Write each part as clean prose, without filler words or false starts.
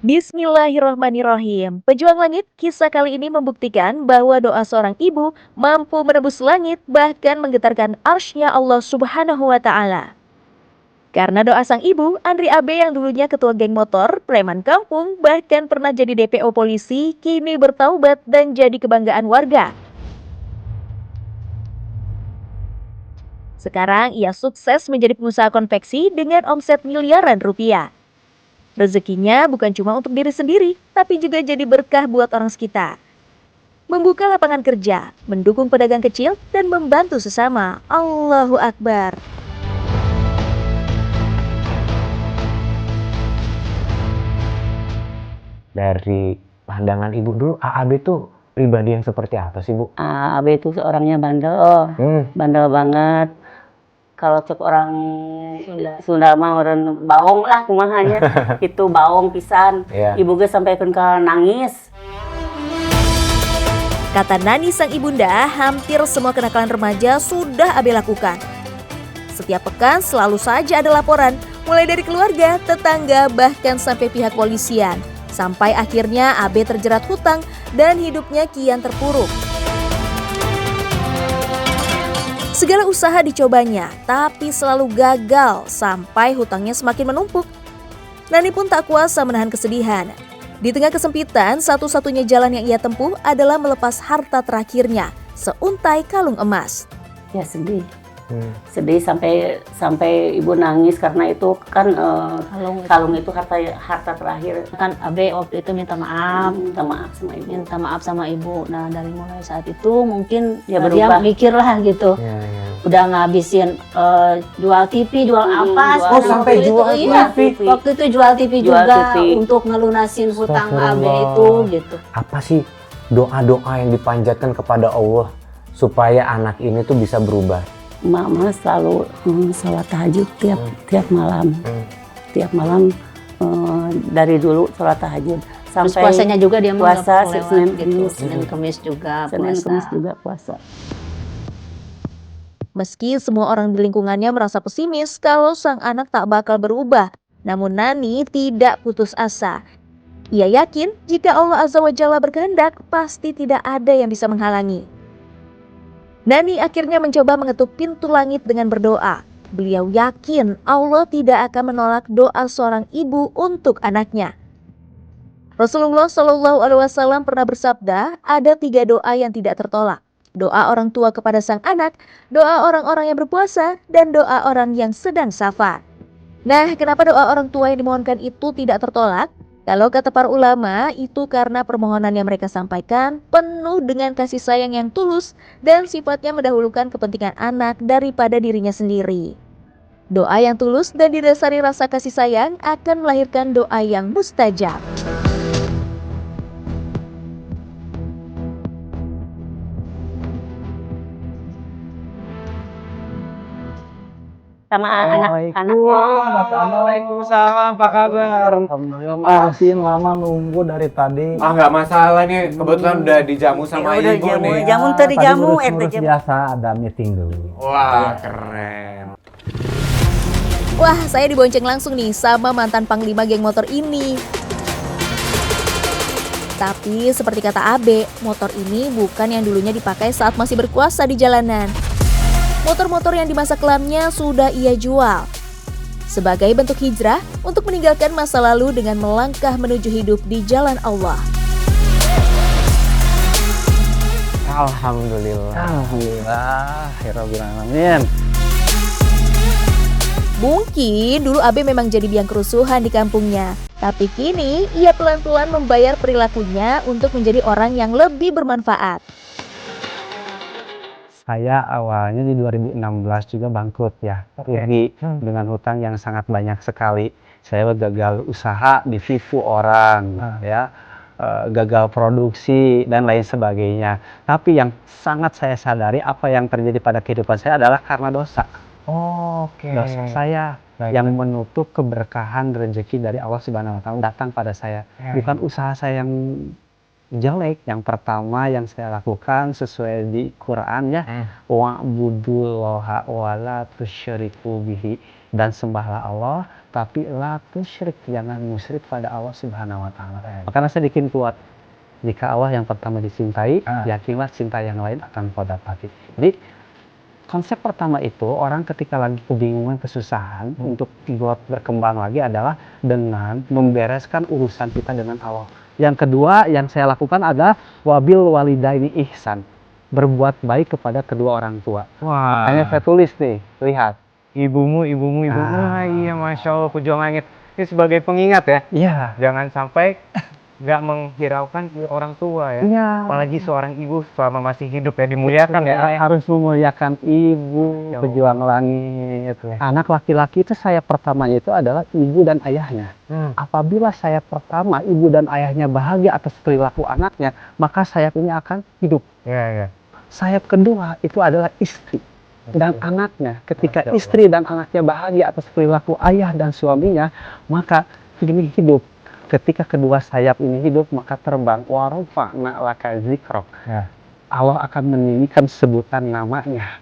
Bismillahirrahmanirrahim. Pejuang Langit, kisah kali ini membuktikan bahwa doa seorang ibu mampu menembus langit bahkan menggetarkan arsy-Nya Allah Subhanahu wa Ta'ala. Karena doa sang ibu, Andri Abe yang dulunya ketua geng motor, preman kampung, bahkan pernah jadi DPO polisi, kini bertaubat dan jadi kebanggaan warga. Sekarang ia sukses menjadi pengusaha konveksi dengan omset miliaran rupiah. Rezekinya bukan cuma untuk diri sendiri, tapi juga jadi berkah buat orang sekitar. Membuka lapangan kerja, mendukung pedagang kecil, dan membantu sesama. Allahu Akbar. Dari pandangan Ibu dulu, AAB itu pribadi yang seperti apa sih, Bu? Abe itu orangnya bandel, bandel banget. Kalau cek orang Sunda mah orang baong lah kumahanya. Itu baong pisan. Iya. Ibu ge sampai ke nangis. Kata Nani sang ibunda, hampir semua kenakalan remaja sudah Abe lakukan. Setiap pekan selalu saja ada laporan, mulai dari keluarga, tetangga, bahkan sampai pihak polisian. Sampai akhirnya Abe terjerat hutang dan hidupnya kian terpuruk. Segala usaha dicobanya, tapi selalu gagal sampai hutangnya semakin menumpuk. Nani pun tak kuasa menahan kesedihan. Di tengah kesempitan, satu-satunya jalan yang ia tempuh adalah melepas harta terakhirnya, seuntai kalung emas. Ya sedih. Sedih sampai ibu nangis karena itu kan kalung itu harta terakhir. Kan Abe waktu itu minta maaf sama ibu. Nah dari mulai saat itu mungkin Dia dia berubah. mikir lah gitu. Ya. Udah ngabisin jual TV, jual apa. Oh, sampai jual iya, TV. waktu itu jual TV Jual juga TV. untuk ngelunasin hutang Abe Astagfirullah. itu gitu. Apa sih doa-doa yang dipanjatkan kepada Allah supaya anak ini tuh bisa berubah? Mama selalu sholat tahajud tiap malam. Tiap malam dari dulu sholat tahajud. Terus puasanya juga dia puasa nggak lewat Senin, gitu. Kamis. Senin Kamis juga Senin puasa. Kamis juga puasa. Meski semua orang di lingkungannya merasa pesimis kalau sang anak tak bakal berubah, namun Nani tidak putus asa. Ia yakin jika Allah Azza wa Jalla berkehendak, pasti tidak ada yang bisa menghalangi. Nani akhirnya mencoba mengetuk pintu langit dengan berdoa. Beliau yakin Allah tidak akan menolak doa seorang ibu untuk anaknya. Rasulullah Shallallahu Alaihi Wasallam pernah bersabda, ada 3 doa yang tidak tertolak. Doa orang tua kepada sang anak, doa orang-orang yang berpuasa, dan doa orang yang sedang safar. Nah, kenapa doa orang tua yang dimohonkan itu tidak tertolak? Kalau kata para ulama, itu karena permohonan yang mereka sampaikan penuh dengan kasih sayang yang tulus dan sifatnya mendahulukan kepentingan anak daripada dirinya sendiri. Doa yang tulus dan didasari rasa kasih sayang akan melahirkan doa yang mustajab. Sama anak-anak. Waalaikumsalam, apa kabar? Alhamdulillah, masih lama nunggu dari tadi. Nggak masalah nih, kebetulan udah dijamu sama Ya, udah Ibu jamu. nih. Jamu tadi Tadi jamu, ngurus-ngurus jamu. biasa, ada meeting dulu. Wah, keren. Wah, saya dibonceng langsung nih sama mantan panglima geng motor ini. Tapi seperti kata Abe, motor ini bukan yang dulunya dipakai saat masih berkuasa di jalanan. Motor-motor yang di masa kelamnya sudah ia jual. Sebagai bentuk hijrah untuk meninggalkan masa lalu dengan melangkah menuju hidup di jalan Allah. Alhamdulillah. Alhamdulillah, alamin. Mungkin dulu Abe memang jadi biang kerusuhan di kampungnya. Tapi kini ia pelan-pelan membayar perilakunya untuk menjadi orang yang lebih bermanfaat. Saya awalnya di 2016 juga bangkrut ya, rugi dengan hutang yang sangat banyak sekali. Saya gagal usaha, ditipu orang, ya, gagal produksi dan lain sebagainya. Tapi yang sangat saya sadari apa yang terjadi pada kehidupan saya adalah karena dosa. Dosa saya yang menutup keberkahan rezeki dari Allah Subhanahu Wa Taala datang pada saya. Bukan usaha saya yang jelek. Yang pertama yang saya lakukan sesuai di Quran ya, wa'budullaha wa la tusyriku bihi, dan sembahlah Allah tetapi la tusyrik, jangan musyrik pada Allah Subhanahu wa taala. Makanya saya bikin kuat. Jika Allah yang pertama dicintai, yakinlah cinta yang lain akan kau dapati. Jadi konsep pertama itu orang ketika lagi kebingungan, kesusahan untuk buat berkembang lagi adalah dengan membereskan urusan kita dengan Allah. Yang kedua yang saya lakukan adalah wabil walidaini ihsan, berbuat baik kepada kedua orang tua. Wah. Hanya saya tulis nih, lihat. Ibumu. Ah, iya, Masya Allah, Pujuang Langit. Ini sebagai pengingat ya. Iya. Jangan sampai nggak menghiraukan orang tua ya. Iya. Apalagi seorang ibu selama masih hidup ya, dimuliakan ya. Harus memuliakan ibu, Ya pejuang langit. Anak laki-laki itu sayap pertamanya itu adalah ibu dan ayahnya. Apabila sayap pertama ibu dan ayahnya bahagia atas perilaku anaknya, maka sayap ini akan hidup. Iya. Sayap kedua itu adalah istri dan anaknya. Ketika istri dan anaknya bahagia atas perilaku ayah dan suaminya, maka ini hidup. Ketika kedua sayap ini hidup, maka terbang. Wa rafa'na laka dzikrok. Ya. Allah akan menyanyikan sebutan namanya.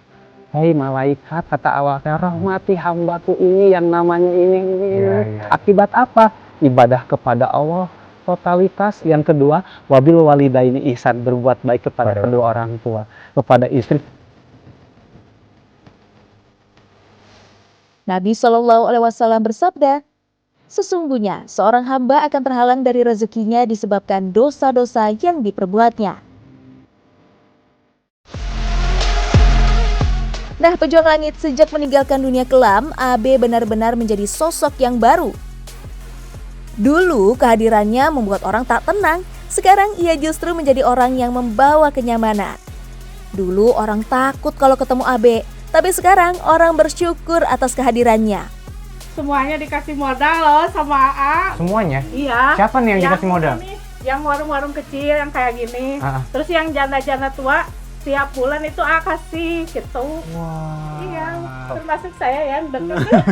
Hei malaikat, kata Allah, rahmati hambaku ini yang namanya ini. Ya. Akibat apa? Ibadah kepada Allah totalitas. Yang kedua, wabil walidaini ihsan, berbuat baik kepada kedua orang tua, kepada istri. Nabi Shallallahu Alaihi Wasallam bersabda, sesungguhnya seorang hamba akan terhalang dari rezekinya disebabkan dosa-dosa yang diperbuatnya. Nah, pejuang langit, sejak meninggalkan dunia kelam, AB benar-benar menjadi sosok yang baru. Dulu kehadirannya membuat orang tak tenang, sekarang ia justru menjadi orang yang membawa kenyamanan. Dulu orang takut kalau ketemu AB, tapi sekarang orang bersyukur atas kehadirannya. Semuanya dikasih modal loh sama AA. Semuanya? Iya. Siapa nih yang dikasih modal? Ini, yang warung-warung kecil yang kayak gini. Terus yang janda-janda tua tiap bulan itu AA kasih gitu. Wah. Iya, termasuk saya yang deket.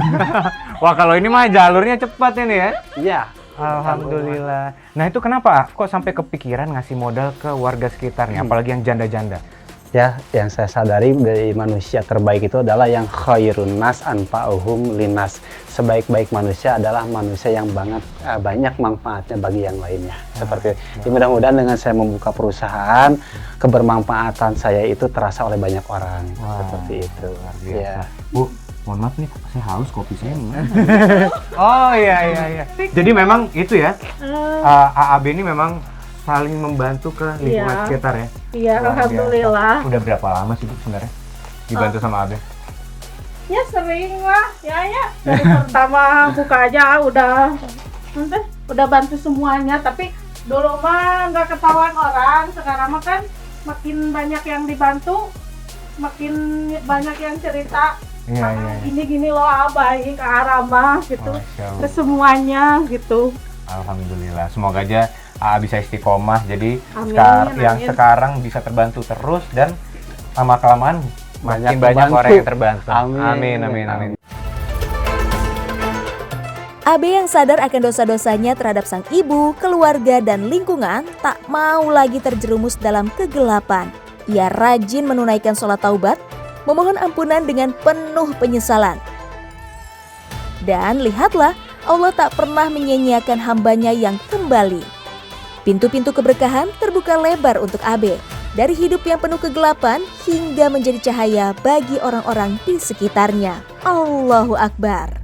Wah, kalau ini mah jalurnya cepat ini ya. Iya. Alhamdulillah. Nah, itu kenapa kok sampai kepikiran ngasih modal ke warga sekitarnya, apalagi yang janda-janda? Ya, yang saya sadari dari manusia terbaik itu adalah yang khairun nas anfa'uhum linnas. Sebaik-baik manusia adalah manusia yang banyak manfaatnya bagi yang lainnya. Seperti itu. Mudah-mudahan dengan saya membuka perusahaan, kebermanfaatan saya itu terasa oleh banyak orang. Seperti itu. Luar biasa. Ya. Bu, mohon maaf nih, saya haus kopi saya nih. Oh iya. Jadi memang itu ya, AAB ini memang saling membantu ke lingkungan sekitar ya. Iya, alhamdulillah. Udah berapa lama sih Bu sebenarnya dibantu sama Abe? Ya sering lah, ya. Dari pertama buka aja udah bantu semuanya. Tapi dulu mah nggak ketahuan orang. Sekarang mah kan makin banyak yang dibantu, makin banyak yang cerita. Iya. Gini loh, baik, ramah gitu. Ke semuanya gitu. Alhamdulillah. Semoga aja bisa istiqomah. Jadi Amin. sekarang bisa terbantu terus dan lama-kelamaan makin banyak orang yang terbantu. Amin. AB yang sadar akan dosa-dosanya terhadap sang ibu, keluarga, dan lingkungan tak mau lagi terjerumus dalam kegelapan. Ia rajin menunaikan sholat taubat, memohon ampunan dengan penuh penyesalan. Dan lihatlah, Allah tak pernah menyia-nyiakan hambanya yang kembali. Pintu-pintu keberkahan terbuka lebar untuk AB, dari hidup yang penuh kegelapan hingga menjadi cahaya bagi orang-orang di sekitarnya. Allahu Akbar.